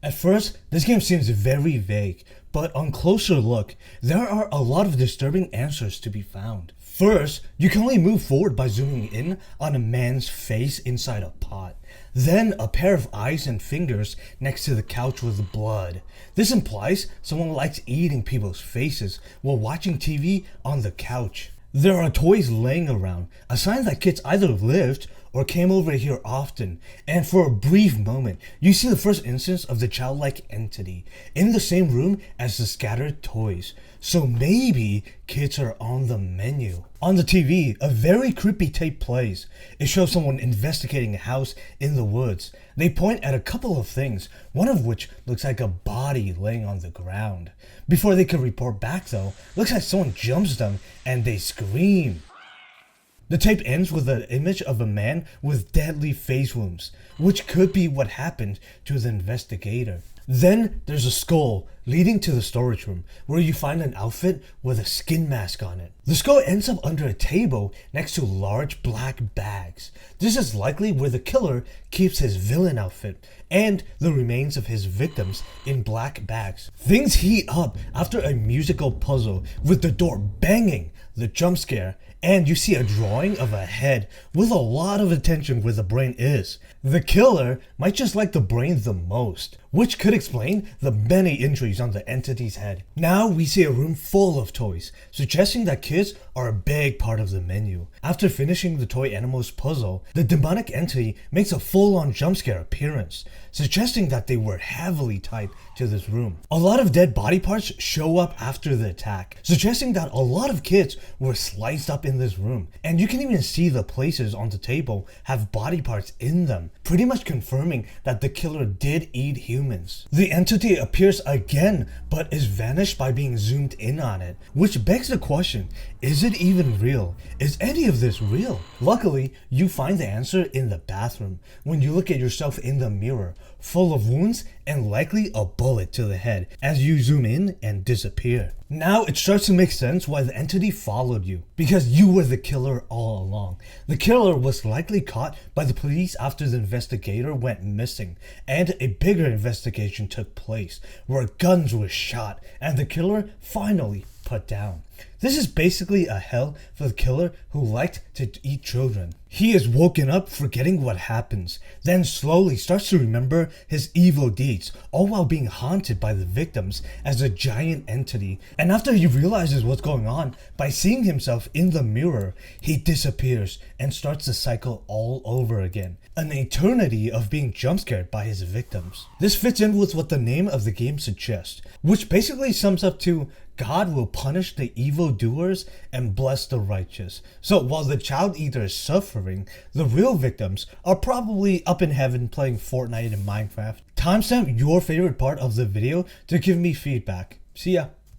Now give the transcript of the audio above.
At first, this game seems very vague, but on closer look, there are a lot of disturbing answers to be found. First, you can only move forward by zooming in on a man's face inside a pot. Then, a pair of eyes and fingers next to the couch with blood. This implies someone likes eating people's faces while watching TV on the couch. There are toys laying around, a sign that kids either lived or came over here often, and for a brief moment, you see the first instance of the childlike entity in the same room as the scattered toys. So maybe kids are on the menu. On the TV, a very creepy tape plays. It shows someone investigating a house in the woods. They point at a couple of things, one of which looks like a body laying on the ground. Before they can report back though, looks like someone jumps them and they scream. The tape ends with an image of a man with deadly face wounds, which could be what happened to the investigator. Then there's a skull leading to the storage room, where you find an outfit with a skin mask on it. The skull ends up under a table next to large black bags. This is likely where the killer keeps his villain outfit and the remains of his victims in black bags. Things heat up after a musical puzzle with the door banging, the jump scare, and you see a drawing of a head with a lot of attention where the brain is. The killer might just like the brain the most, which could explain the many injuries on the entity's head. Now we see a room full of toys, suggesting that kids are a big part of the menu. After finishing the toy animals puzzle, the demonic entity makes a full-on jump scare appearance, suggesting that they were heavily tied to this room. A lot of dead body parts show up after the attack, suggesting that a lot of kids were sliced up in this room, and you can even see the places on the table have body parts in them, pretty much confirming that the killer did eat humans. The entity appears again, but is vanished by being zoomed in on it, which begs the question, is it even real? Is any of this real? Luckily, you find the answer in the bathroom, when you look at yourself in the mirror, full of wounds and likely a bullet to the head as you zoom in and disappear. Now it starts to make sense why the entity followed you, because you were the killer all along. The killer was likely caught by the police after the investigator went missing, and a bigger investigation took place where guns were shot and the killer finally put down. This is basically a hell for the killer who liked to eat children. He is woken up forgetting what happens, then slowly starts to remember his evil deeds, all while being haunted by the victims as a giant entity. And after he realizes what's going on, by seeing himself in the mirror, he disappears and starts the cycle all over again. An eternity of being jump scared by his victims. This fits in with what the name of the game suggests, which basically sums up to God will punish the evildoers and bless the righteous. So while the child eater is suffering, the real victims are probably up in heaven playing Fortnite and Minecraft. Timestamp your favorite part of the video to give me feedback. See ya.